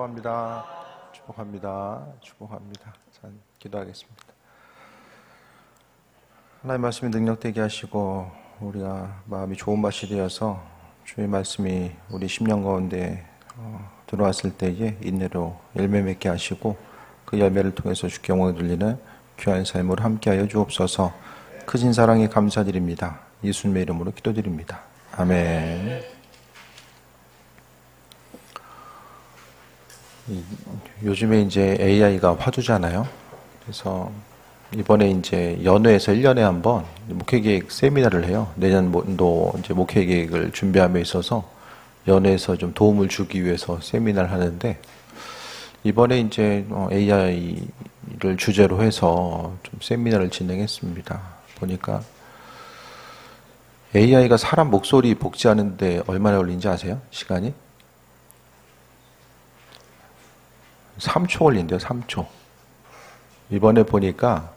축복합니다. 축복합니다. 축복합니다. 자, 기도하겠습니다. 하나님 말씀이 능력되게 하시고 우리가 마음이 좋은 밭이 되어서 주의 말씀이 우리 심령 가운데 들어왔을 때에 인내로 열매 맺게 하시고 그 열매를 통해서 주께 영광을 돌리는 귀한 삶으로 함께하여 주옵소서. 크신 사랑에 감사드립니다. 예수님의 이름으로 기도드립니다. 아멘. 요즘에 이제 AI가 화두잖아요. 그래서 이번에 이제 연회에서 1년에 한 번 목회계획 세미나를 해요. 내년도 이제 목회계획을 준비함에 있어서 연회에서 좀 도움을 주기 위해서 세미나를 하는데, 이번에 이제 AI를 주제로 해서 좀 세미나를 진행했습니다. 보니까 AI가 사람 목소리 복제하는데 얼마나 걸리는지 아세요? 시간이? 3초 걸린대요. 3초. 이번에 보니까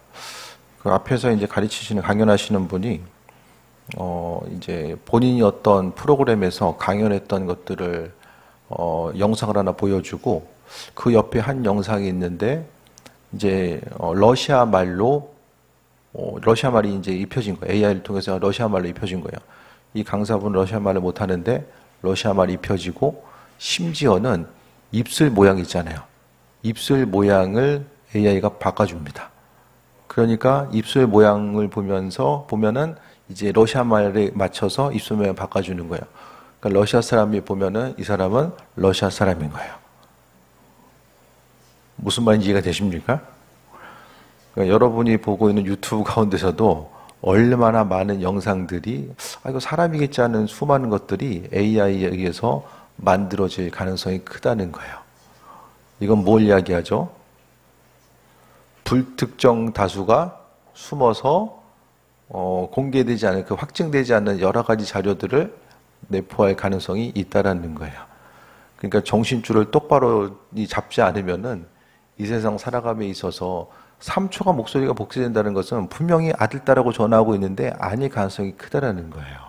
그 앞에서 이제 가르치시는, 강연하시는 분이 이제 본인이 어떤 프로그램에서 강연했던 것들을 영상을 하나 보여주고, 그 옆에 한 영상이 있는데 이제 러시아 말로 러시아 말이 이제 입혀진 거예요. AI를 통해서 러시아 말로 입혀진 거예요. 이 강사분은 러시아 말을 못 하는데 러시아 말이 입혀지고, 심지어는 입술 모양 있잖아요. 입술 모양을 AI가 바꿔줍니다. 그러니까 입술 모양을 보면은 이제 러시아 말에 맞춰서 입술 모양을 바꿔주는 거예요. 그러니까 러시아 사람이 보면은 이 사람은 러시아 사람인 거예요. 무슨 말인지 이해가 되십니까? 그러니까 여러분이 보고 있는 유튜브 가운데서도 얼마나 많은 영상들이 이거 사람이겠지 하는 수많은 것들이 AI에 의해서 만들어질 가능성이 크다는 거예요. 이건 뭘 이야기하죠? 불특정 다수가 숨어서 공개되지 않은, 그 확증되지 않는 여러 가지 자료들을 내포할 가능성이 있다라는 거예요. 그러니까 정신줄을 똑바로 잡지 않으면은 이 세상 살아감에 있어서 3초가 목소리가 복제된다는 것은 분명히 아들, 딸하고 전화하고 있는데 아닐 가능성이 크다라는 거예요.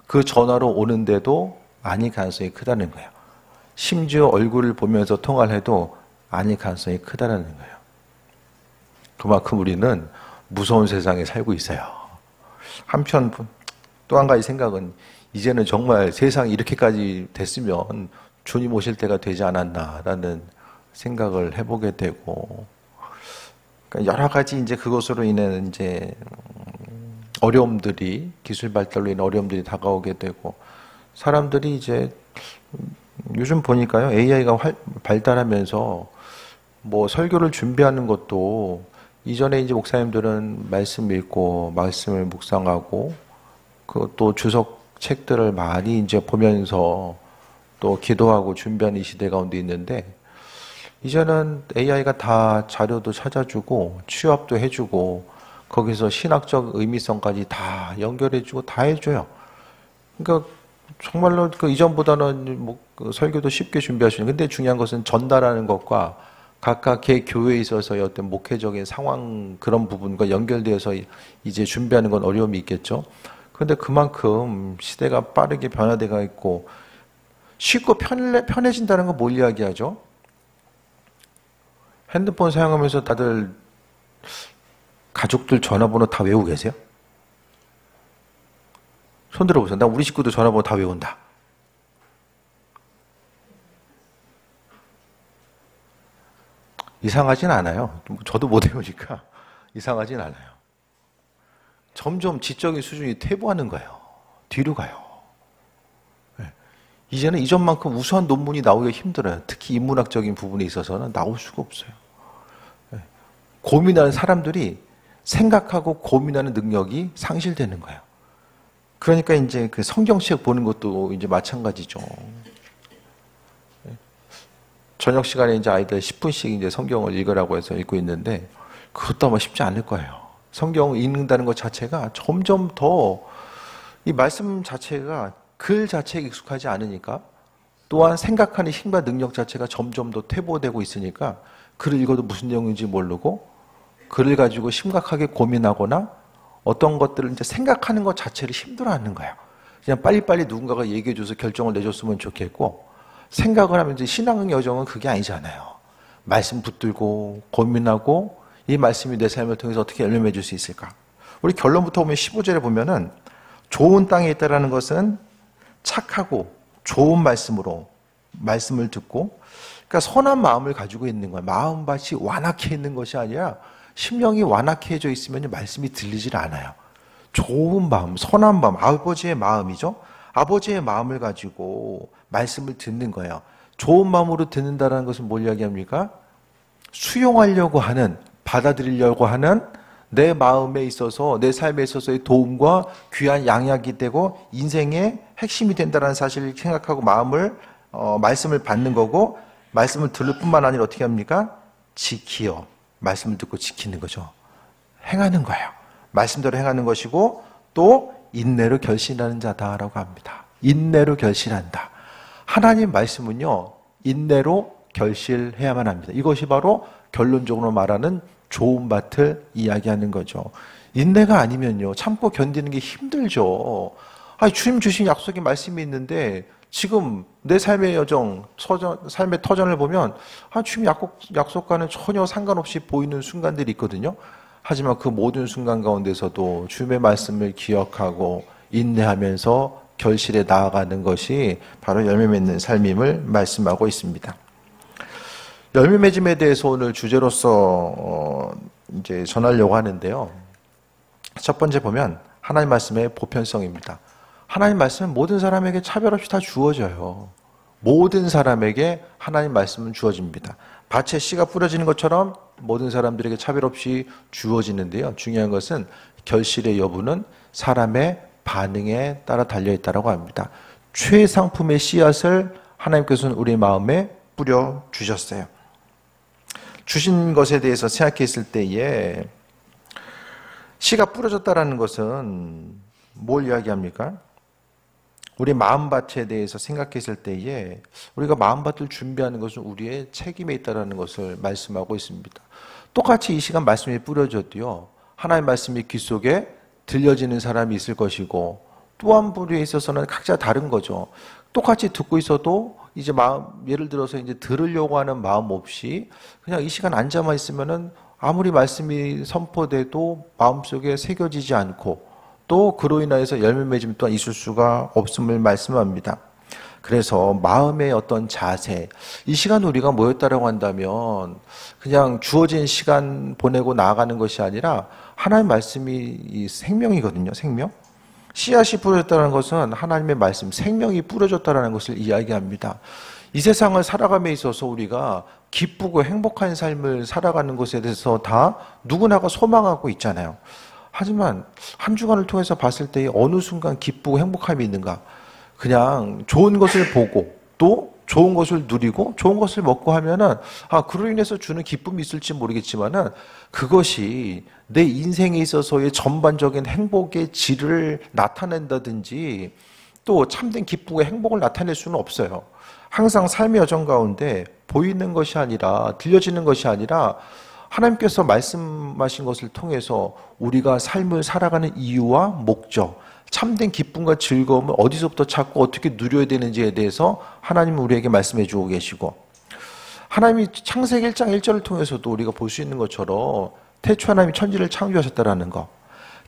그 전화로 오는데도 아닐 가능성이 크다는 거예요. 심지어 얼굴을 보면서 통화를 해도 아닐 가능성이 크다라는 거예요. 그만큼 우리는 무서운 세상에 살고 있어요. 한편 또 한 가지 생각은, 이제는 정말 세상이 이렇게까지 됐으면 주님 오실 때가 되지 않았나라는 생각을 해보게 되고, 그러니까 여러 가지 이제 그것으로 인해 이제 어려움들이, 기술 발달로 인해 어려움들이 다가오게 되고, 사람들이 이제 요즘 보니까요, AI가 발달하면서 뭐 설교를 준비하는 것도, 이전에 이제 목사님들은 말씀 읽고 말씀을 묵상하고 또 주석 책들을 많이 이제 보면서 또 기도하고 준비하는 이 시대 가운데 있는데, 이제는 AI가 다 자료도 찾아주고 취합도 해주고 거기서 신학적 의미성까지 다 연결해주고 다 해줘요. 그러니까 정말로 그 이전보다는 뭐 그 설교도 쉽게 준비하시는. 근데 중요한 것은 전달하는 것과 각각 개 교회에 있어서의 어떤 목회적인 상황, 그런 부분과 연결되어서 이제 준비하는 건 어려움이 있겠죠. 그런데 그만큼 시대가 빠르게 변화되고 있고, 쉽고 편해진다는 건 뭘 이야기하죠? 핸드폰 사용하면서 다들 가족들 전화번호 다 외우고 계세요? 손 들어보세요. 나 우리 식구들 전화번호 다 외운다. 이상하진 않아요. 저도 못 외우니까 이상하진 않아요. 점점 지적인 수준이 퇴보하는 거예요. 뒤로 가요. 네. 이제는 이전만큼 우수한 논문이 나오기가 힘들어요. 특히 인문학적인 부분에 있어서는 나올 수가 없어요. 네. 고민하는 사람들이 생각하고 고민하는 능력이 상실되는 거예요. 그러니까 이제 그 성경책 보는 것도 이제 마찬가지죠. 저녁 시간에 이제 아이들 10분씩 이제 성경을 읽으라고 해서 읽고 있는데, 그것도 아마 쉽지 않을 거예요. 성경을 읽는다는 것 자체가 점점 더, 이 말씀 자체가 글 자체에 익숙하지 않으니까, 또한 생각하는 힘과 능력 자체가 점점 더 퇴보되고 있으니까, 글을 읽어도 무슨 내용인지 모르고 글을 가지고 심각하게 고민하거나 어떤 것들을 이제 생각하는 것 자체를 힘들어하는 거예요. 그냥 빨리빨리 누군가가 얘기해줘서 결정을 내줬으면 좋겠고, 생각을 하면 이제 신앙의 여정은 그게 아니잖아요. 말씀 붙들고 고민하고 이 말씀이 내 삶을 통해서 어떻게 열매 맺을 수 있을까? 우리 결론부터 보면 15절에 보면은 좋은 땅에 있다라는 것은 착하고 좋은 말씀으로 말씀을 듣고, 그러니까 선한 마음을 가지고 있는 거예요. 마음밭이 완악해 있는 것이 아니라 심령이 완악해져 있으면 말씀이 들리질 않아요. 좋은 마음, 선한 마음, 아버지의 마음이죠. 아버지의 마음을 가지고 말씀을 듣는 거예요. 좋은 마음으로 듣는다는 것은 뭘 이야기합니까? 수용하려고 하는, 받아들이려고 하는 내 마음에 있어서, 내 삶에 있어서의 도움과 귀한 양약이 되고 인생의 핵심이 된다는 사실을 생각하고 말씀을 받는 거고, 말씀을 들을 뿐만 아니라 어떻게 합니까? 지키어. 말씀을 듣고 지키는 거죠. 행하는 거예요. 말씀대로 행하는 것이고, 또 인내로 결신하는 자다라고 합니다. 인내로 결실한다. 하나님 말씀은요, 인내로 결실해야만 합니다. 이것이 바로 결론적으로 말하는 좋은 밭을 이야기하는 거죠. 인내가 아니면요, 참고 견디는 게 힘들죠. 주님 주신 약속의 말씀이 있는데 지금 내 삶의 여정, 삶의 터전을 보면 주님 약속과는 전혀 상관없이 보이는 순간들이 있거든요. 하지만 그 모든 순간 가운데서도 주님의 말씀을 기억하고 인내하면서 결실에 나아가는 것이 바로 열매 맺는 삶임을 말씀하고 있습니다. 열매 맺음에 대해서 오늘 주제로서 이제 전하려고 하는데요. 첫 번째 보면 하나님 말씀의 보편성입니다. 하나님 말씀은 모든 사람에게 차별 없이 다 주어져요. 모든 사람에게 하나님 말씀은 주어집니다. 밭에 씨가 뿌려지는 것처럼 모든 사람들에게 차별 없이 주어지는데요. 중요한 것은 결실의 여부는 사람의 반응에 따라 달려있다고 합니다. 최상품의 씨앗을 하나님께서는 우리 마음에 뿌려주셨어요. 주신 것에 대해서 생각했을 때에 씨가 뿌려졌다는 것은 뭘 이야기합니까? 우리 마음밭에 대해서 생각했을 때에 우리가 마음밭을 준비하는 것은 우리의 책임에 있다는 것을 말씀하고 있습니다. 똑같이 이 시간 말씀이 뿌려졌도요, 하나님 말씀이 귀 속에 들려지는 사람이 있을 것이고, 또 한 분에 있어서는 각자 다른 거죠. 똑같이 듣고 있어도 이제 예를 들어서 이제 들으려고 하는 마음 없이 그냥 이 시간 앉아만 있으면은 아무리 말씀이 선포돼도 마음속에 새겨지지 않고, 또 그로 인하여서 열매 맺음 또한 있을 수가 없음을 말씀합니다. 그래서 마음의 어떤 자세, 이 시간 우리가 모였다라고 한다면 그냥 주어진 시간 보내고 나아가는 것이 아니라 하나님의 말씀이 생명이거든요. 생명. 씨앗이 뿌려졌다는 것은 하나님의 말씀, 생명이 뿌려졌다는 것을 이야기합니다. 이 세상을 살아감에 있어서 우리가 기쁘고 행복한 삶을 살아가는 것에 대해서 다 누구나가 소망하고 있잖아요. 하지만 한 주간을 통해서 봤을 때 어느 순간 기쁘고 행복함이 있는가? 그냥 좋은 것을 보고 또 좋은 것을 누리고 좋은 것을 먹고 하면은 그로 인해서 주는 기쁨이 있을지 모르겠지만은 그것이 내 인생에 있어서의 전반적인 행복의 질을 나타낸다든지 또 참된 기쁨과 행복을 나타낼 수는 없어요. 항상 삶의 여정 가운데 보이는 것이 아니라, 들려지는 것이 아니라 하나님께서 말씀하신 것을 통해서 우리가 삶을 살아가는 이유와 목적, 참된 기쁨과 즐거움을 어디서부터 찾고 어떻게 누려야 되는지에 대해서 하나님은 우리에게 말씀해 주고 계시고, 하나님이 창세기 1장 1절을 통해서도 우리가 볼 수 있는 것처럼 태초 하나님이 천지를 창조하셨다라는 거,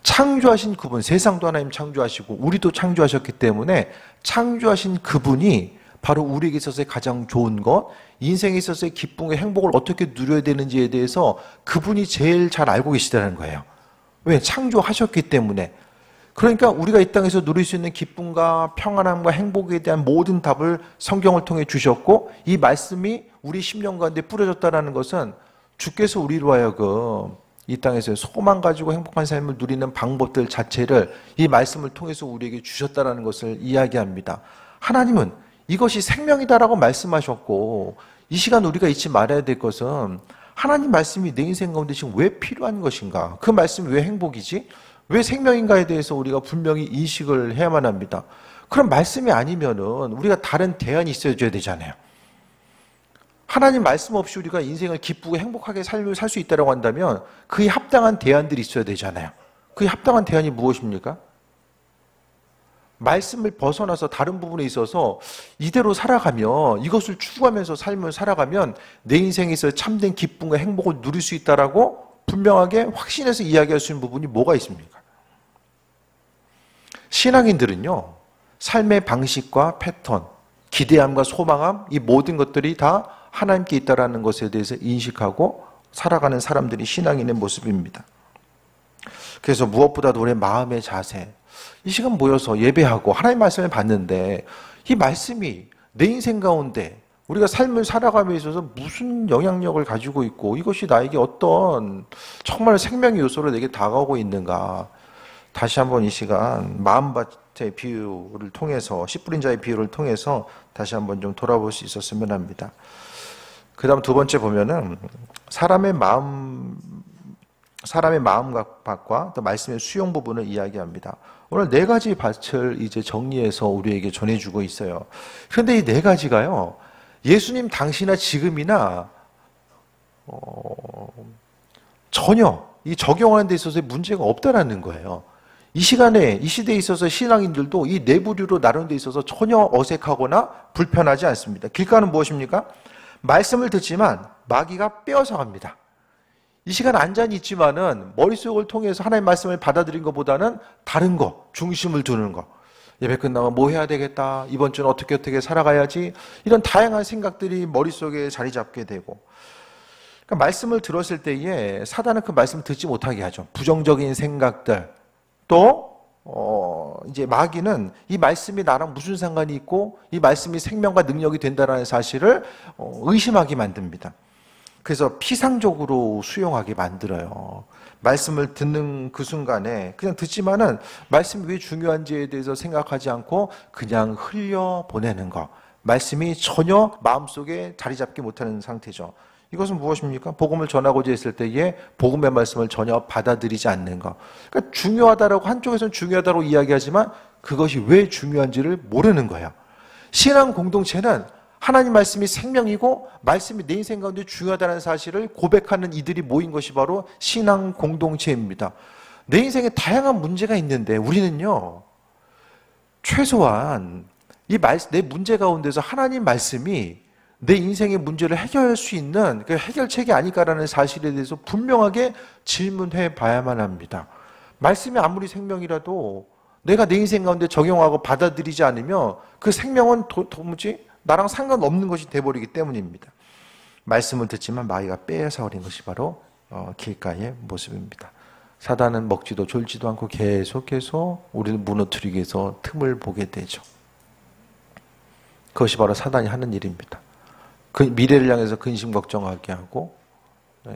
창조하신 그분, 세상도 하나님 창조하시고 우리도 창조하셨기 때문에 창조하신 그분이 바로 우리에게 있어서의 가장 좋은 것, 인생에 있어서의 기쁨과 행복을 어떻게 누려야 되는지에 대해서 그분이 제일 잘 알고 계시다는 거예요. 왜? 창조하셨기 때문에. 그러니까 우리가 이 땅에서 누릴 수 있는 기쁨과 평안함과 행복에 대한 모든 답을 성경을 통해 주셨고, 이 말씀이 우리 심령 가운데 뿌려졌다는 것은 주께서 우리로 하여금 이 땅에서 소망 가지고 행복한 삶을 누리는 방법들 자체를 이 말씀을 통해서 우리에게 주셨다는 것을 이야기합니다. 하나님은 이것이 생명이다라고 말씀하셨고, 이 시간 우리가 잊지 말아야 될 것은 하나님 말씀이 내 인생 가운데 지금 왜 필요한 것인가? 그 말씀이 왜 행복이지? 왜 생명인가에 대해서 우리가 분명히 인식을 해야만 합니다. 그럼 말씀이 아니면은 우리가 다른 대안이 있어줘야 되잖아요. 하나님 말씀 없이 우리가 인생을 기쁘고 행복하게 삶을 살 수 있다고 한다면 그에 합당한 대안들이 있어야 되잖아요. 그에 합당한 대안이 무엇입니까? 말씀을 벗어나서 다른 부분에 있어서 이대로 살아가면, 이것을 추구하면서 삶을 살아가면 내 인생에 있어 참된 기쁨과 행복을 누릴 수 있다라고 분명하게 확신해서 이야기할 수 있는 부분이 뭐가 있습니까? 신앙인들은요, 삶의 방식과 패턴, 기대함과 소망함, 이 모든 것들이 다 하나님께 있다라는 것에 대해서 인식하고 살아가는 사람들이 신앙인의 모습입니다. 그래서 무엇보다도 우리의 마음의 자세, 이 시간 모여서 예배하고 하나님 말씀을 받는데 이 말씀이 내 인생 가운데 우리가 삶을 살아감에 있어서 무슨 영향력을 가지고 있고 이것이 나에게 어떤 정말 생명의 요소로 내게 다가오고 있는가, 다시 한번 이 시간 마음밭의 비유를 통해서, 씨 뿌린 자의 비유를 통해서 다시 한번 좀 돌아볼 수 있었으면 합니다. 그 다음 두 번째 보면은 사람의 마음밭과 또 말씀의 수용 부분을 이야기합니다. 오늘 네 가지 밭을 이제 정리해서 우리에게 전해주고 있어요. 그런데 이 네 가지가요, 예수님 당시나 지금이나 전혀 이 적용하는 데 있어서 문제가 없다라는 거예요. 이 시간에, 이 시대에 있어서 신앙인들도 이 네 부류로 나누는 데 있어서 전혀 어색하거나 불편하지 않습니다. 길가는 무엇입니까? 말씀을 듣지만 마귀가 빼앗아 갑니다. 이 시간 앉아 있지만은 머릿속을 통해서 하나님의 말씀을 받아들인 것보다는 다른 거, 중심을 두는 거. 예배 끝나면 뭐 해야 되겠다, 이번 주는 어떻게 살아가야지, 이런 다양한 생각들이 머릿속에 자리 잡게 되고, 그러니까 말씀을 들었을 때에 사단은 그 말씀을 듣지 못하게 하죠. 부정적인 생각들, 또 이제 마귀는 이 말씀이 나랑 무슨 상관이 있고 이 말씀이 생명과 능력이 된다는 사실을 의심하게 만듭니다. 그래서 피상적으로 수용하게 만들어요. 말씀을 듣는 그 순간에 그냥 듣지만은 말씀이 왜 중요한지에 대해서 생각하지 않고 그냥 흘려보내는 것. 말씀이 전혀 마음속에 자리 잡지 못하는 상태죠. 이것은 무엇입니까? 복음을 전하고자 했을 때에 복음의 말씀을 전혀 받아들이지 않는 것. 그러니까 중요하다라고, 한쪽에서는 중요하다고 이야기하지만 그것이 왜 중요한지를 모르는 거예요. 신앙 공동체는 하나님 말씀이 생명이고 말씀이 내 인생 가운데 중요하다는 사실을 고백하는 이들이 모인 것이 바로 신앙 공동체입니다. 내 인생에 다양한 문제가 있는데 우리는요, 최소한 내 문제 가운데서 하나님 말씀이 내 인생의 문제를 해결할 수 있는 그 해결책이 아닐까라는 사실에 대해서 분명하게 질문해 봐야만 합니다. 말씀이 아무리 생명이라도 내가 내 인생 가운데 적용하고 받아들이지 않으면 그 생명은 도무지 나랑 상관없는 것이 돼버리기 때문입니다. 말씀을 듣지만 마귀가 빼앗아버린 것이 바로 길가의 모습입니다. 사단은 먹지도 졸지도 않고 계속해서 우리를 무너뜨리기 위해서 틈을 보게 되죠. 그것이 바로 사단이 하는 일입니다. 그 미래를 향해서 근심 걱정하게 하고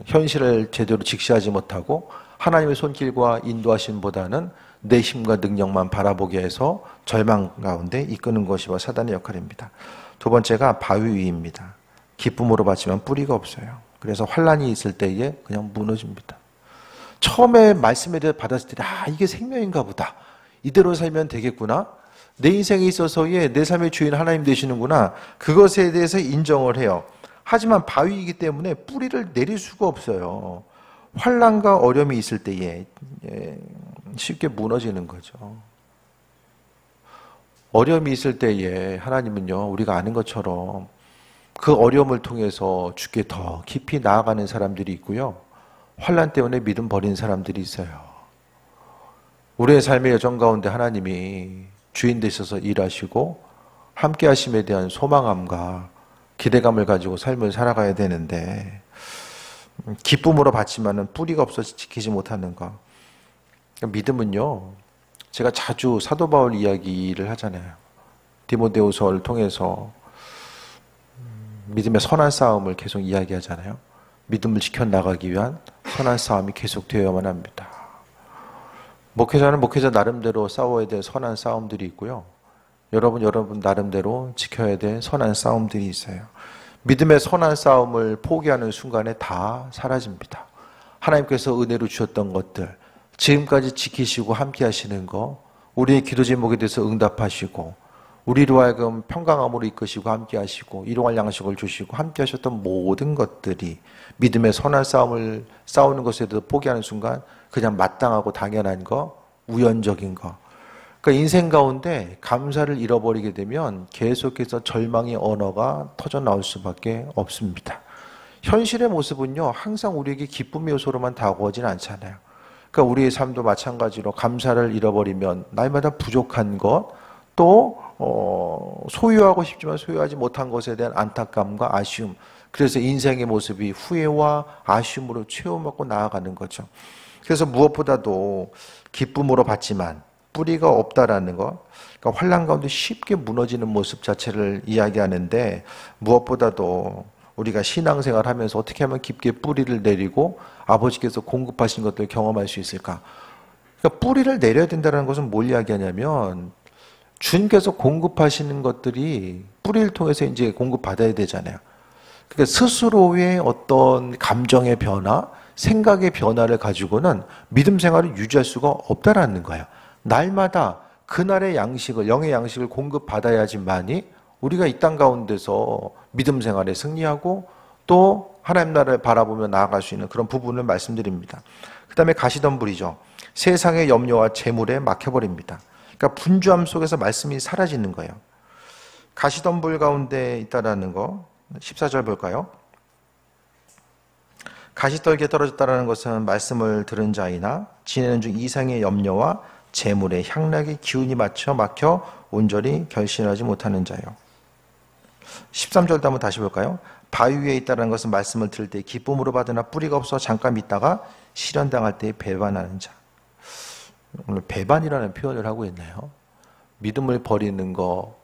현실을 제대로 직시하지 못하고 하나님의 손길과 인도하심보다는 내 힘과 능력만 바라보게 해서 절망 가운데 이끄는 것이 바로 사단의 역할입니다. 두 번째가 바위 위입니다. 기쁨으로 받지만 뿌리가 없어요. 그래서 환란이 있을 때에 그냥 무너집니다. 처음에 말씀에 대해 받았을 때 이게 생명인가 보다, 이대로 살면 되겠구나, 내 인생에 있어서의 내 삶의 주인 하나님 되시는구나, 그것에 대해서 인정을 해요. 하지만 바위이기 때문에 뿌리를 내릴 수가 없어요. 환난과 어려움이 있을 때에 쉽게 무너지는 거죠. 어려움이 있을 때에 하나님은요, 우리가 아는 것처럼 그 어려움을 통해서 주께 더 깊이 나아가는 사람들이 있고요, 환난 때문에 믿음 버린 사람들이 있어요. 우리의 삶의 여정 가운데 하나님이 주인 되셔서 일하시고 함께 하심에 대한 소망함과 기대감을 가지고 삶을 살아가야 되는데 기쁨으로 받지만은 뿌리가 없어서 지키지 못하는 것. 믿음은요, 제가 자주 사도 바울 이야기를 하잖아요. 디모데후서를 통해서 믿음의 선한 싸움을 계속 이야기하잖아요. 믿음을 지켜나가기 위한 선한 싸움이 계속되어야만 합니다. 목회자는 목회자 나름대로 싸워야 될 선한 싸움들이 있고요, 여러분 나름대로 지켜야 될 선한 싸움들이 있어요. 믿음의 선한 싸움을 포기하는 순간에 다 사라집니다. 하나님께서 은혜로 주셨던 것들, 지금까지 지키시고 함께 하시는 거, 우리의 기도 제목에 대해서 응답하시고 우리로 하여금 평강함으로 이끄시고 함께 하시고 일용할 양식을 주시고 함께 하셨던 모든 것들이 믿음의 선한 싸움을 싸우는 것에 대해서 포기하는 순간 그냥 마땅하고 당연한 거, 우연적인 거, 그러니까 인생 가운데 감사를 잃어버리게 되면 계속해서 절망의 언어가 터져 나올 수밖에 없습니다. 현실의 모습은요, 항상 우리에게 기쁨의 요소로만 다가오진 않잖아요. 그러니까 우리의 삶도 마찬가지로 감사를 잃어버리면 날마다 부족한 것, 또 소유하고 싶지만 소유하지 못한 것에 대한 안타까움과 아쉬움, 그래서 인생의 모습이 후회와 아쉬움으로 채워먹고 나아가는 거죠. 그래서 무엇보다도 기쁨으로 받지만 뿌리가 없다라는 것, 그러니까 환난 가운데 쉽게 무너지는 모습 자체를 이야기하는데, 무엇보다도 우리가 신앙생활 하면서 어떻게 하면 깊게 뿌리를 내리고 아버지께서 공급하신 것들을 경험할 수 있을까? 그러니까 뿌리를 내려야 된다는 것은 뭘 이야기하냐면, 주님께서 공급하시는 것들이 뿌리를 통해서 이제 공급받아야 되잖아요. 그러니까 스스로의 어떤 감정의 변화, 생각의 변화를 가지고는 믿음 생활을 유지할 수가 없다라는 거예요. 날마다 그날의 양식을, 영의 양식을 공급받아야지만이 우리가 이 땅 가운데서 믿음 생활에 승리하고 또 하나님 나라를 바라보며 나아갈 수 있는 그런 부분을 말씀드립니다. 그 다음에 가시덤불이죠. 세상의 염려와 재물에 막혀버립니다. 그러니까 분주함 속에서 말씀이 사라지는 거예요. 가시덤불 가운데 있다라는 거 14절 볼까요? 가시떨기에 떨어졌다라는 것은 말씀을 들은 자이나 지내는 중 이상의 염려와 재물의 향락의 기운이 막혀 온전히 결신하지 못하는 자요. 13절도 한번 다시 볼까요? 바위 위에 있다는 것은 말씀을 들을 때 기쁨으로 받으나 뿌리가 없어 잠깐 있다가 실현당할 때 배반하는 자. 오늘 배반이라는 표현을 하고 있나요? 믿음을 버리는 거,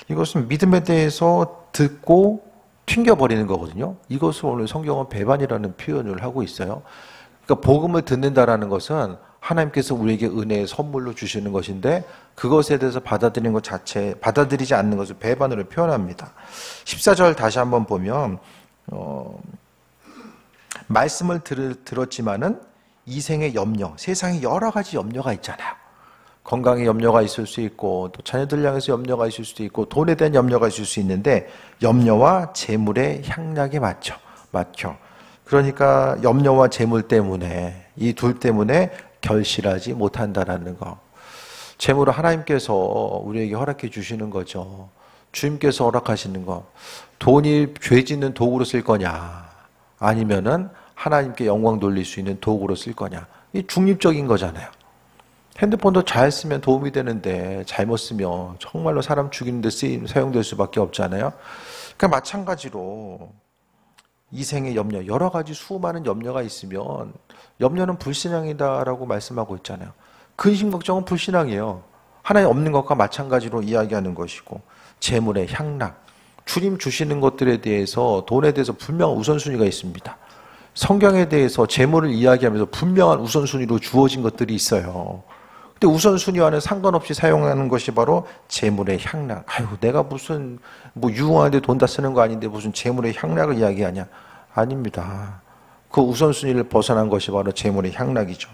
이것은 믿음에 대해서 듣고 튕겨버리는 거거든요. 이것을 오늘 성경은 배반이라는 표현을 하고 있어요. 그러니까 복음을 듣는다라는 것은 하나님께서 우리에게 은혜의 선물로 주시는 것인데, 그것에 대해서 받아들이는 것 자체, 받아들이지 않는 것을 배반으로 표현합니다. 14절 다시 한번 보면 말씀을 들었지만은 이생의 염려, 세상에 여러 가지 염려가 있잖아요. 건강에 염려가 있을 수 있고, 또 자녀들 향해서 염려가 있을 수도 있고, 돈에 대한 염려가 있을 수 있는데, 염려와 재물의 향락에 막혀. 그러니까 염려와 재물 때문에, 이 둘 때문에 결실하지 못한다라는 거. 재물은 하나님께서 우리에게 허락해 주시는 거죠. 주님께서 허락하시는 거. 돈이 죄 짓는 도구로 쓸 거냐, 아니면은 하나님께 영광 돌릴 수 있는 도구로 쓸 거냐. 이 중립적인 거잖아요. 핸드폰도 잘 쓰면 도움이 되는데 잘못 쓰면 정말로 사람 죽이는 데 사용될 수밖에 없잖아요. 그러니까 마찬가지로 이생의 염려, 여러 가지 수많은 염려가 있으면 염려는 불신앙이다라고 말씀하고 있잖아요. 근심 걱정은 불신앙이에요. 하나님 없는 것과 마찬가지로 이야기하는 것이고, 재물의 향락, 주님 주시는 것들에 대해서, 돈에 대해서 분명한 우선순위가 있습니다. 성경에 대해서 재물을 이야기하면서 분명한 우선순위로 주어진 것들이 있어요. 근데 우선순위와는 상관없이 사용하는 것이 바로 재물의 향락. 아유, 내가 무슨 유흥하는데 돈 다 쓰는 거 아닌데 무슨 재물의 향락을 이야기하냐? 아닙니다. 그 우선순위를 벗어난 것이 바로 재물의 향락이죠.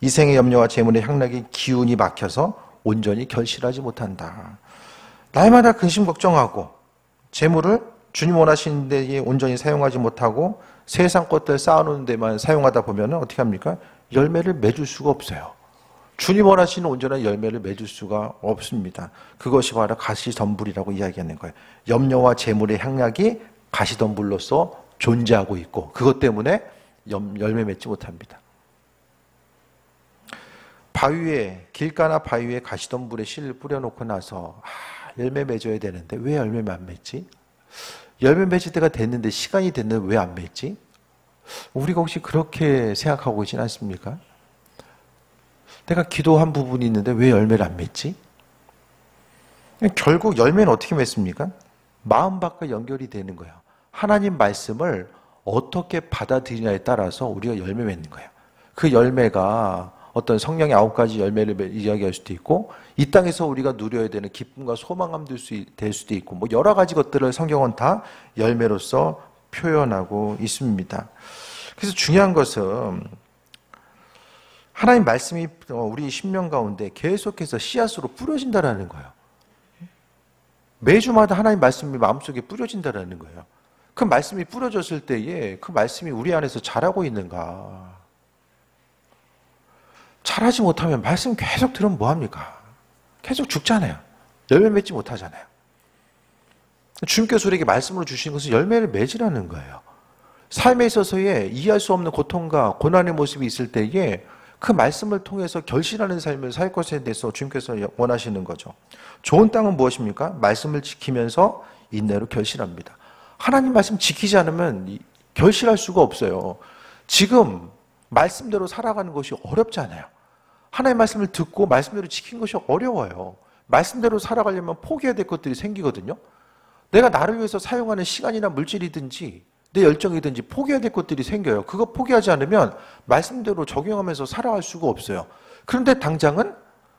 이생의 염려와 재물의 향락이 기운이 막혀서 온전히 결실하지 못한다. 날마다 근심 걱정하고 재물을 주님 원하시는 데에 온전히 사용하지 못하고 세상 것들 쌓아놓는 데만 사용하다 보면 어떻게 합니까? 열매를 맺을 수가 없어요. 주님 원하시는 온전한 열매를 맺을 수가 없습니다. 그것이 바로 가시덤불이라고 이야기하는 거예요. 염려와 재물의 향락이 가시덤불로서 존재하고 있고, 그것 때문에 열매 맺지 못합니다. 바위에, 길가나 바위에 가시덤불에 씨를 뿌려놓고 나서 열매 맺어야 되는데 왜 열매 안 맺지? 열매 맺을 때가 됐는데 시간이 됐는데 왜 안 맺지? 우리가 혹시 그렇게 생각하고 있진 않습니까? 내가 기도한 부분이 있는데 왜 열매를 안 맺지? 결국 열매는 어떻게 맺습니까? 마음밭과 연결이 되는 거예요. 하나님 말씀을 어떻게 받아들이냐에 따라서 우리가 열매 맺는 거예요. 그 열매가 어떤 성령의 9가지 열매를 이야기할 수도 있고, 이 땅에서 우리가 누려야 되는 기쁨과 소망감 될 수도 있고, 뭐 여러 가지 것들을 성경은 다 열매로서 표현하고 있습니다. 그래서 중요한 것은 하나님 말씀이 우리 심령 가운데 계속해서 씨앗으로 뿌려진다라는 거예요. 매주마다 하나님 말씀이 마음속에 뿌려진다라는 거예요. 그 말씀이 뿌려졌을 때에 그 말씀이 우리 안에서 자라고 있는가? 잘하지 못하면 말씀 계속 들으면 뭐합니까? 계속 죽잖아요. 열매 맺지 못하잖아요. 주님께서 우리에게 말씀으로 주신 것은 열매를 맺으라는 거예요. 삶에 있어서의 이해할 수 없는 고통과 고난의 모습이 있을 때에 그 말씀을 통해서 결실하는 삶을 살 것에 대해서 주님께서 원하시는 거죠. 좋은 땅은 무엇입니까? 말씀을 지키면서 인내로 결실합니다. 하나님 말씀 지키지 않으면 결실할 수가 없어요. 지금 말씀대로 살아가는 것이 어렵잖아요. 하나님의 말씀을 듣고 말씀대로 지킨 것이 어려워요. 말씀대로 살아가려면 포기해야 될 것들이 생기거든요. 내가 나를 위해서 사용하는 시간이나 물질이든지 내 열정이든지 포기해야 될 것들이 생겨요. 그거 포기하지 않으면 말씀대로 적용하면서 살아갈 수가 없어요. 그런데 당장은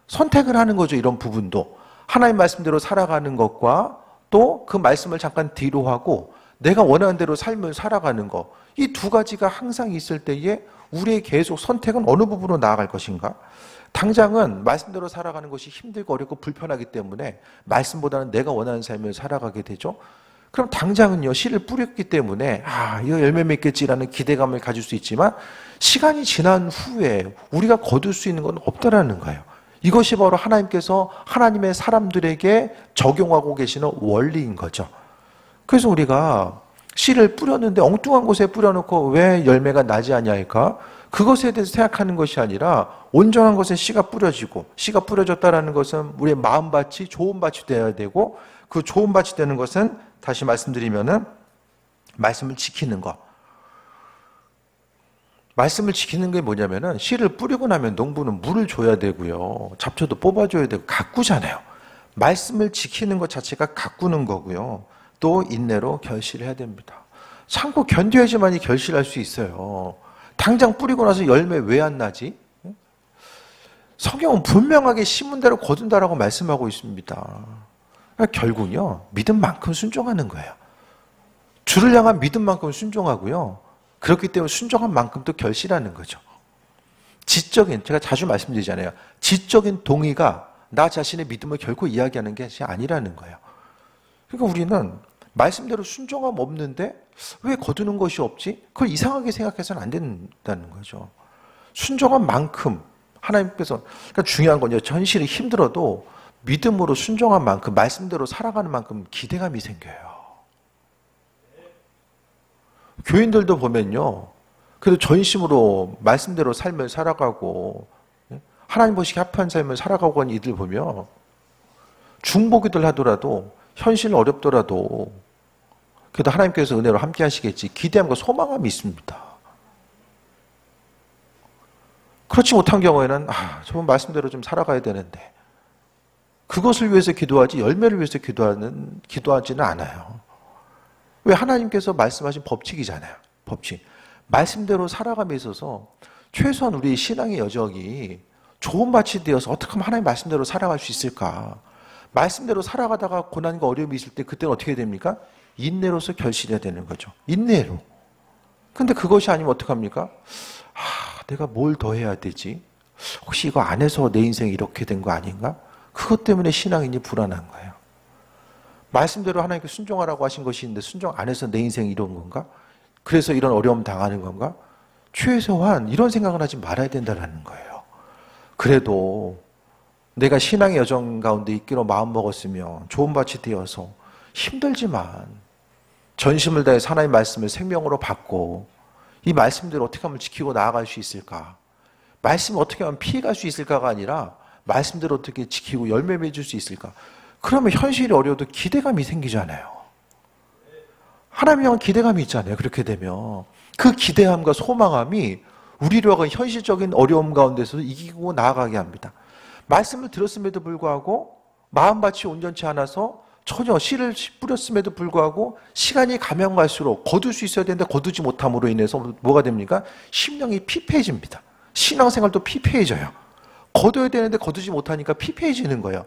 선택을 하는 거죠. 이런 부분도. 하나님 말씀대로 살아가는 것과 또 그 말씀을 잠깐 뒤로 하고 내가 원하는 대로 삶을 살아가는 것. 이 두 가지가 항상 있을 때에 우리의 계속 선택은 어느 부분으로 나아갈 것인가? 당장은 말씀대로 살아가는 것이 힘들고 어렵고 불편하기 때문에 말씀보다는 내가 원하는 삶을 살아가게 되죠. 그럼 당장은요, 씨를 뿌렸기 때문에 이거 열매 맺겠지라는 기대감을 가질 수 있지만 시간이 지난 후에 우리가 거둘 수 있는 건 없다라는 거예요. 이것이 바로 하나님께서 하나님의 사람들에게 적용하고 계시는 원리인 거죠. 그래서 우리가 씨를 뿌렸는데 엉뚱한 곳에 뿌려놓고 왜 열매가 나지 않냐니까 그것에 대해서 생각하는 것이 아니라 온전한 곳에 씨가 뿌려지고 씨가 뿌려졌다는 것은 우리의 마음밭이 좋은 밭이 되어야 되고 그 좋은 밭이 되는 것은 다시 말씀드리면은 말씀을 지키는 것. 말씀을 지키는 게 뭐냐면은 씨를 뿌리고 나면 농부는 물을 줘야 되고요. 잡초도 뽑아줘야 되고 가꾸잖아요. 말씀을 지키는 것 자체가 가꾸는 거고요. 또 인내로 결실해야 됩니다. 참고 견뎌야지만이 결실할 수 있어요. 당장 뿌리고 나서 열매 왜 안 나지? 성경은 분명하게 심은 대로 거둔다라고 말씀하고 있습니다. 결국요, 믿음만큼 순종하는 거예요. 주를 향한 믿음만큼 순종하고요. 그렇기 때문에 순종한 만큼 또 결실하는 거죠. 지적인, 제가 자주 말씀드리잖아요. 지적인 동의가 나 자신의 믿음을 결코 이야기하는 게 아니라는 거예요. 그러니까 우리는 말씀대로 순종함 없는데 왜 거두는 것이 없지? 그걸 이상하게 생각해서는 안 된다는 거죠. 순종한 만큼 하나님께서, 그러니까 중요한 건요, 현실이 힘들어도 믿음으로 순종한 만큼, 말씀대로 살아가는 만큼 기대감이 생겨요. 교인들도 보면요, 그래도 전심으로 말씀대로 삶을 살아가고 하나님 보시기에 합한 삶을 살아가고 하는 이들 보면 중보기도를 하더라도 현실은 어렵더라도 그래도 하나님께서 은혜로 함께 하시겠지 기대함과 소망함이 있습니다. 그렇지 못한 경우에는 저분 말씀대로 좀 살아가야 되는데 그것을 위해서 기도하지 열매를 위해서 기도하지는 않아요. 왜? 하나님께서 말씀하신 법칙이잖아요. 법칙. 말씀대로 살아감에 있어서 최소한 우리 신앙의 여정이 좋은 밭이 되어서 어떻게 하면 하나님 말씀대로 살아갈 수 있을까? 말씀대로 살아가다가 고난과 어려움이 있을 때 그때는 어떻게 됩니까? 인내로서 결실해야 되는 거죠. 인내로. 근데 그것이 아니면 어떡합니까? 내가 뭘 더 해야 되지? 혹시 이거 안 해서 내 인생이 이렇게 된 거 아닌가? 그것 때문에 신앙인이 불안한 거예요. 말씀대로 하나님께 순종하라고 하신 것이 있는데 순종 안 해서 내 인생이 이런 건가? 그래서 이런 어려움 당하는 건가? 최소한 이런 생각을 하지 말아야 된다는 거예요. 그래도 내가 신앙의 여정 가운데 있기로 마음먹었으면 좋은 밭이 되어서 힘들지만 전심을 다해 하나님의 말씀을 생명으로 받고 이 말씀대로 어떻게 하면 지키고 나아갈 수 있을까? 말씀을 어떻게 하면 피해갈 수 있을까가 아니라 말씀대로 어떻게 지키고 열매 맺을 수 있을까? 그러면 현실이 어려워도 기대감이 생기잖아요. 하나님에 대한 기대감이 있잖아요. 그렇게 되면 그 기대함과 소망함이 우리로 하여금 현실적인 어려움 가운데서 이기고 나아가게 합니다. 말씀을 들었음에도 불구하고 마음밭이 온전치 않아서 전혀 씨를 뿌렸음에도 불구하고 시간이 가면 갈수록 거둘 수 있어야 되는데 거두지 못함으로 인해서 뭐가 됩니까? 심령이 피폐해집니다. 신앙생활도 피폐해져요. 거둬야 되는데 거두지 못하니까 피폐해지는 거예요.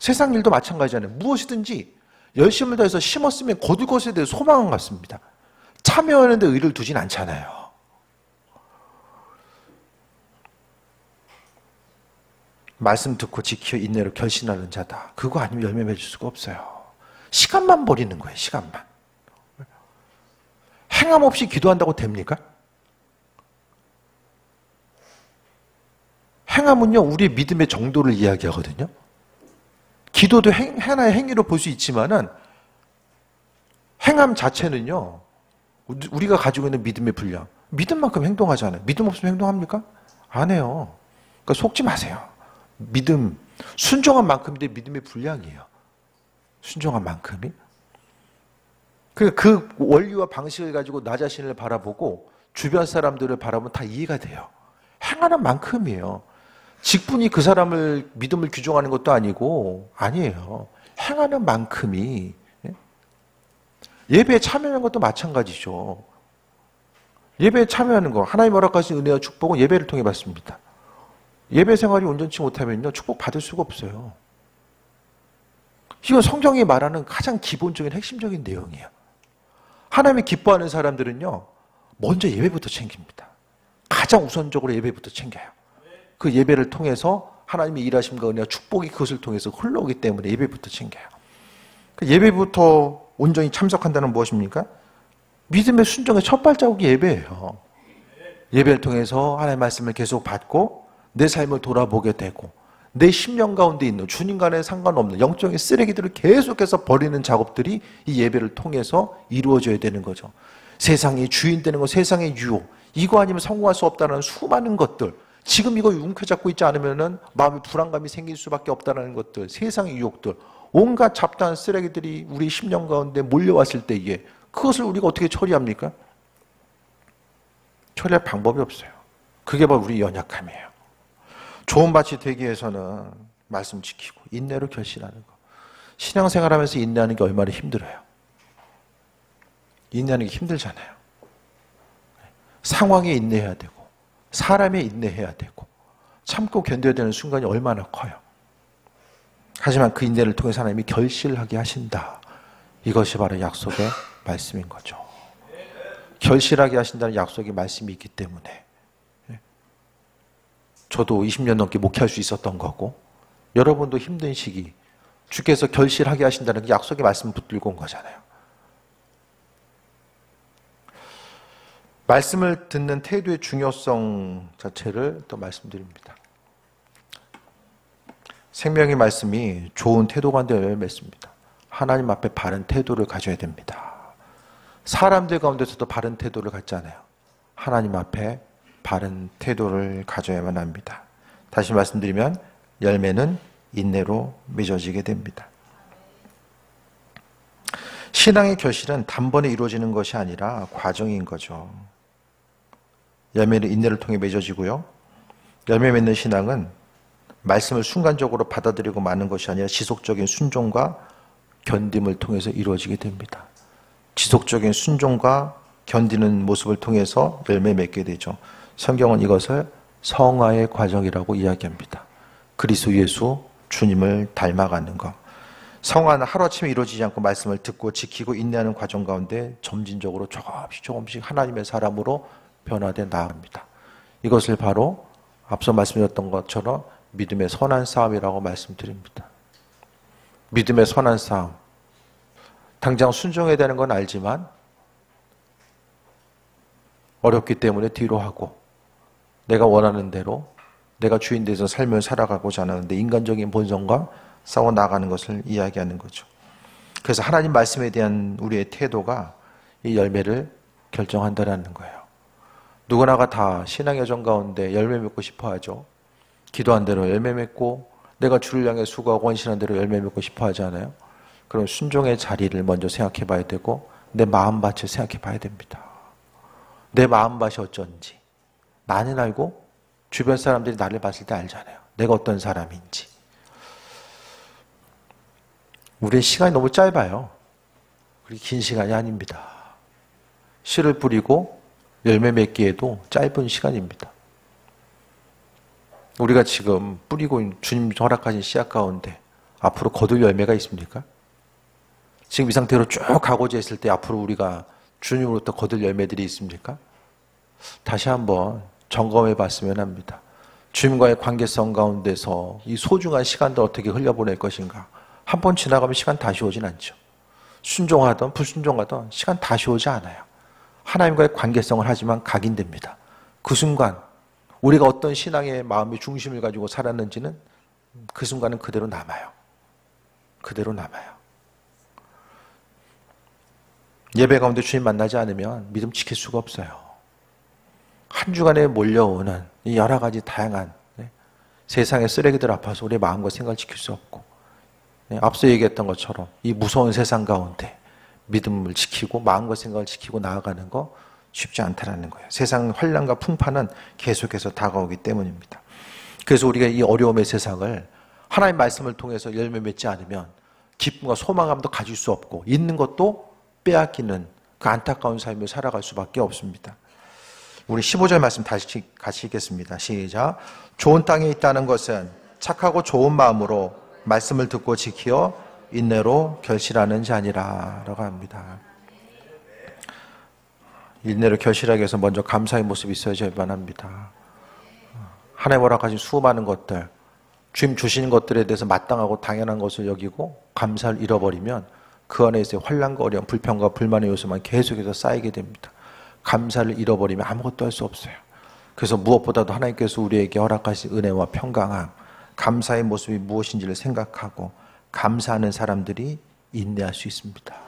세상 일도 마찬가지잖아요. 무엇이든지 열심을 다해서 심었으면 거둘 것에 대해 소망은 같습니다. 참여하는데 의를 두진 않잖아요. 말씀 듣고 지켜 인내로 결신하는 자다. 그거 아니면 열매 맺을 수가 없어요. 시간만 버리는 거예요. 시간만. 행함 없이 기도한다고 됩니까? 행함은요, 우리의 믿음의 정도를 이야기하거든요. 기도도 하나의 행위로 볼 수 있지만은 행함 자체는요, 우리가 가지고 있는 믿음의 분량, 믿음만큼 행동하잖아요. 믿음 없으면 행동합니까? 안 해요. 그러니까 속지 마세요. 믿음, 순종한 만큼인데 믿음의 분량이에요. 순종한 만큼이. 그 원리와 방식을 가지고 나 자신을 바라보고 주변 사람들을 바라보면 다 이해가 돼요. 행하는 만큼이에요. 직분이 그 사람을 믿음을 규정하는 것도 아니고 아니에요. 행하는 만큼이. 예배에 참여하는 것도 마찬가지죠. 예배에 참여하는 거, 하나님 허락하신 은혜와 축복은 예배를 통해 받습니다. 예배 생활이 온전치 못하면요, 축복 받을 수가 없어요. 이건 성경이 말하는 가장 기본적인 핵심적인 내용이에요. 하나님이 기뻐하는 사람들은요, 먼저 예배부터 챙깁니다. 가장 우선적으로 예배부터 챙겨요. 그 예배를 통해서 하나님의 일하심과 은혜와 축복이 그것을 통해서 흘러오기 때문에 예배부터 챙겨요. 그 예배부터 온전히 참석한다는 무엇입니까? 믿음의 순종의 첫 발자국이 예배예요. 예배를 통해서 하나님의 말씀을 계속 받고 내 삶을 돌아보게 되고 내 심령 가운데 있는 주님과는 상관없는 영적인 쓰레기들을 계속해서 버리는 작업들이 이 예배를 통해서 이루어져야 되는 거죠. 세상의 주인 되는 것, 세상의 유혹, 이거 아니면 성공할 수 없다는 수많은 것들, 지금 이거 움켜잡고 있지 않으면 마음의 불안감이 생길 수밖에 없다는 것들, 세상의 유혹들, 온갖 잡다한 쓰레기들이 우리 심령 가운데 몰려왔을 때에 그것을 우리가 어떻게 처리합니까? 처리할 방법이 없어요. 그게 바로 우리 연약함이에요. 좋은 밭이 되기 위해서는 말씀 지키고 인내로 결실하는 거. 신앙생활하면서 인내하는 게 얼마나 힘들어요. 인내하는 게 힘들잖아요. 상황에 인내해야 되고 사람에 인내해야 되고 참고 견뎌야 되는 순간이 얼마나 커요. 하지만 그 인내를 통해서 하나님이 결실하게 하신다. 이것이 바로 약속의 말씀인 거죠. 결실하게 하신다는 약속의 말씀이 있기 때문에 저도 20년 넘게 목회할 수 있었던 거고 여러분도 힘든 시기 주께서 결실하게 하신다는 그 약속의 말씀을 붙들고 온 거잖아요. 말씀을 듣는 태도의 중요성 자체를 또 말씀드립니다. 생명의 말씀이 좋은 태도 가운데 열매를 맺습니다. 하나님 앞에 바른 태도를 가져야 됩니다. 사람들 가운데서도 바른 태도를 갖잖아요. 하나님 앞에 바른 태도를 가져야만 합니다. 다시 말씀드리면 열매는 인내로 맺어지게 됩니다. 신앙의 결실은 단번에 이루어지는 것이 아니라 과정인 거죠. 열매는 인내를 통해 맺어지고요. 열매 맺는 신앙은 말씀을 순간적으로 받아들이고 마는 것이 아니라 지속적인 순종과 견딤을 통해서 이루어지게 됩니다. 지속적인 순종과 견디는 모습을 통해서 열매 맺게 되죠. 성경은 이것을 성화의 과정이라고 이야기합니다. 그리스도 예수 주님을 닮아가는 것. 성화는 하루아침에 이루어지지 않고 말씀을 듣고 지키고 인내하는 과정 가운데 점진적으로 조금씩 하나님의 사람으로 변화되어 나아갑니다. 이것을 바로 앞서 말씀드렸던 것처럼 믿음의 선한 싸움이라고 말씀드립니다. 믿음의 선한 싸움. 당장 순종해야 되는 건 알지만 어렵기 때문에 뒤로 하고 내가 원하는 대로 내가 주인 돼서 삶을 살아가고자 하는데 인간적인 본성과 싸워 나가는 것을 이야기하는 거죠. 그래서 하나님 말씀에 대한 우리의 태도가 이 열매를 결정한다는 거예요. 누구나가 다 신앙의 여정 가운데 열매 맺고 싶어 하죠. 기도한 대로 열매 맺고 내가 주를 향해 수고하고 원신한 대로 열매 맺고 싶어 하지 않아요? 그럼 순종의 자리를 먼저 생각해 봐야 되고 내 마음밭을 생각해 봐야 됩니다. 내 마음밭이 어쩐지 나는 알고 주변 사람들이 나를 봤을 때 알잖아요. 내가 어떤 사람인지. 우리의 시간이 너무 짧아요. 그리 긴 시간이 아닙니다. 씨를 뿌리고 열매 맺기에도 짧은 시간입니다. 우리가 지금 뿌리고 주님 허락하신 씨앗 가운데 앞으로 거둘 열매가 있습니까? 지금 이 상태로 쭉 가고자 했을 때 앞으로 우리가 주님으로부터 거둘 열매들이 있습니까? 다시 한번 점검해 봤으면 합니다. 주님과의 관계성 가운데서 이 소중한 시간들 어떻게 흘려보낼 것인가? 한 번 지나가면 시간 다시 오진 않죠. 순종하던 불순종하던 시간 다시 오지 않아요. 하나님과의 관계성을 하지만 각인됩니다. 그 순간 우리가 어떤 신앙의 마음의 중심을 가지고 살았는지는 그 순간은 그대로 남아요. 그대로 남아요. 예배 가운데 주님 만나지 않으면 믿음 지킬 수가 없어요. 한 주간에 몰려오는 이 여러 가지 다양한 세상의 쓰레기들 앞에서 우리의 마음과 생각을 지킬 수 없고, 앞서 얘기했던 것처럼 이 무서운 세상 가운데 믿음을 지키고 마음과 생각을 지키고 나아가는 거 쉽지 않다라는 거예요. 세상 환난과 풍파는 계속해서 다가오기 때문입니다. 그래서 우리가 이 어려움의 세상을 하나님의 말씀을 통해서 열매 맺지 않으면 기쁨과 소망감도 가질 수 없고 있는 것도 빼앗기는 그 안타까운 삶을 살아갈 수밖에 없습니다. 우리 15절 말씀 다시 같이 읽겠습니다. 시작. 좋은 땅에 있다는 것은 착하고 좋은 마음으로 말씀을 듣고 지키어 인내로 결실하는 자니라 라고 합니다. 인내로 결실하기 위해서 먼저 감사의 모습이 있어야만 합니다. 하나님 허락하신 수많은 것들, 주님 주신 것들에 대해서 마땅하고 당연한 것을 여기고 감사를 잃어버리면 그 안에 있어요 환난과 어려움, 불평과 불만의 요소만 계속해서 쌓이게 됩니다. 감사를 잃어버리면 아무것도 할 수 없어요. 그래서 무엇보다도 하나님께서 우리에게 허락하신 은혜와 평강함, 감사의 모습이 무엇인지를 생각하고 감사하는 사람들이 인내할 수 있습니다.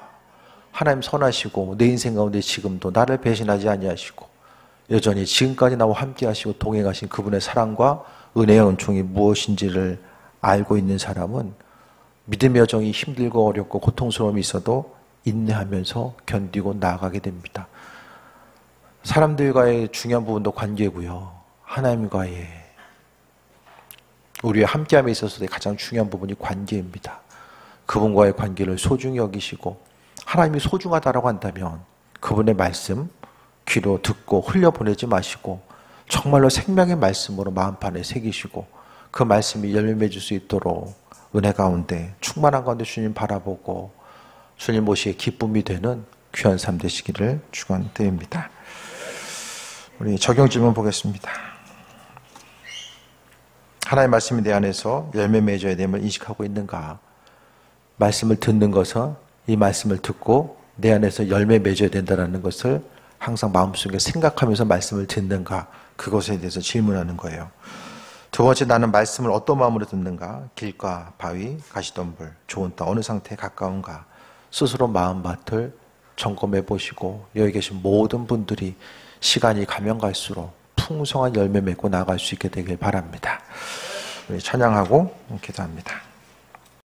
하나님 선하시고 내 인생 가운데 지금도 나를 배신하지 아니하시고 여전히 지금까지 나와 함께 하시고 동행하신 그분의 사랑과 은혜의 은총이 무엇인지를 알고 있는 사람은 믿음의 여정이 힘들고 어렵고 고통스러움이 있어도 인내하면서 견디고 나아가게 됩니다. 사람들과의 중요한 부분도 관계고요. 하나님과의 우리의 함께함에 있어서의 가장 중요한 부분이 관계입니다. 그분과의 관계를 소중히 여기시고 하나님이 소중하다라고 한다면 그분의 말씀 귀로 듣고 흘려보내지 마시고 정말로 생명의 말씀으로 마음판에 새기시고 그 말씀이 열매 맺을 수 있도록 은혜 가운데 충만한 가운데 주님 바라보고 주님 모시기에 기쁨이 되는 귀한 삶 되시기를 축원드립니다. 우리 적용 질문 보겠습니다. 하나님의 말씀이 내 안에서 열매 맺어야 됨을 인식하고 있는가? 말씀을 듣는 것은 이 말씀을 듣고 내 안에서 열매 맺어야 된다는 것을 항상 마음속에 생각하면서 말씀을 듣는가? 그것에 대해서 질문하는 거예요. 두 번째, 나는 말씀을 어떤 마음으로 듣는가? 길가, 바위, 가시덤불, 좋은 땅 어느 상태에 가까운가? 스스로 마음밭을 점검해 보시고 여기 계신 모든 분들이 시간이 가면 갈수록 풍성한 열매 맺고 나아갈 수 있게 되길 바랍니다. 우리 찬양하고 기도합니다.